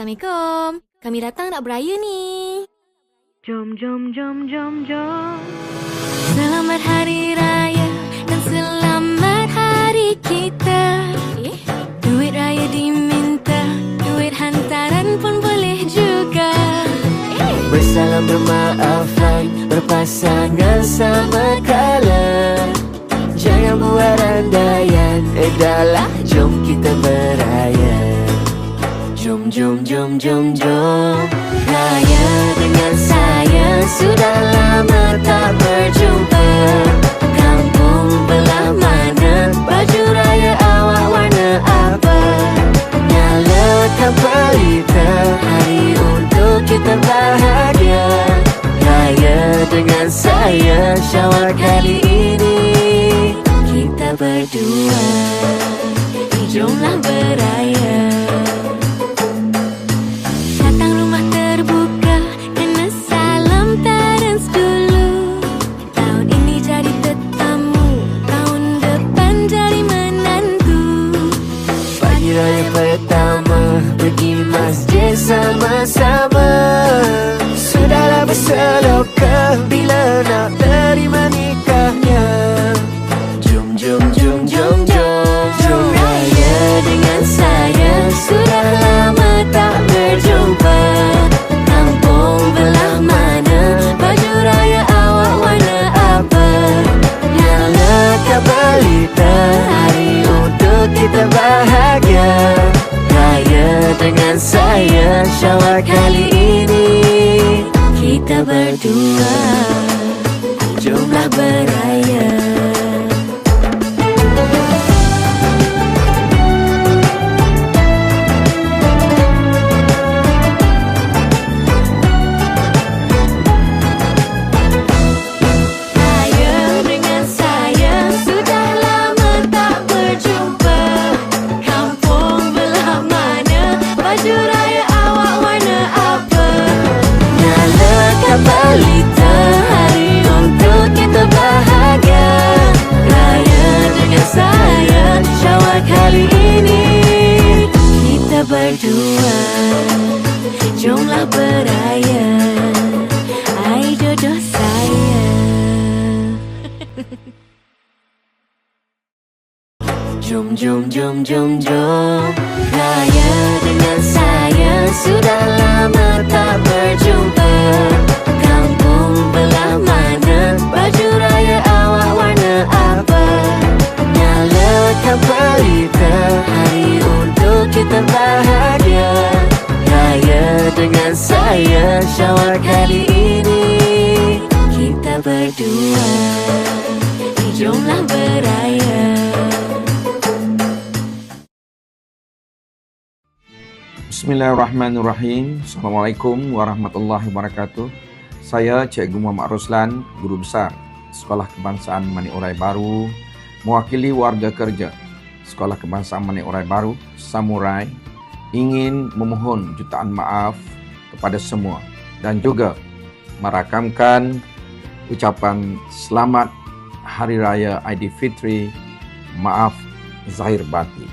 Assalamualaikum. Kami datang nak beraya ni. Jom, jom, jom, jom, jom. Selamat Hari Raya dan selamat hari kita. Duit raya diminta, duit hantaran pun boleh juga. Bersalam bermaafan, berpasangan sama kala. Jangan buat andaian, dahlah jom kita beraya. Jom, jom, jom, jom, jom. Raya dengan saya, sudah lama tak berjumpa. Kampung belah mana, baju raya awak warna apa? Nyalakan pelita, hari untuk kita bahagia. Raya dengan saya, Syawal kali ini kita berdua. Jomlah beraya. Datang rumah terbuka, kena salam terens dulu. Tahun ini jadi tetamu, tahun depan jadi menantu. Pagi raya pertama, pergi masjid sama-sama. Sudahlah berseloka, bila nak terima nikahnya. Jom, jom, jom, jom, jom. Jom raya dengan saya, sudah lama tak berjumpa. Kampung belah mana, baju raya awak warna apa? Nyalakan pelita, hari untuk kita bahagia. Raya dengan saya, Syawal kali ini kita berdua. Jomlah beraya. Pelita, hari untuk kita bahagia. Raya dengan saya, Syawal kali ini kita berdua. Jomlah beraya, ai jodoh saya. Jom, jom, jom, jom, jom. Raya dengan saya, sudah lama tak berjumpa. Kampung belah mana, baju raya awak warna apa? Nyalakan pelita, hari untuk kita bahagia. Raya dengan saya, Syawal kali ini kita berdua. Jomlah beraya. Bismillahirrahmanirrahim. Assalamualaikum warahmatullahi wabarakatuh. Saya Cikgu Muhammad Roslan, Guru Besar Sekolah Kebangsaan Manik Orai Baru, mewakili warga kerja Sekolah Kebangsaan Manik Orai Baru, Samurai, ingin memohon jutaan maaf kepada semua dan juga merakamkan ucapan selamat Hari Raya Aidilfitri, maaf zahir batin.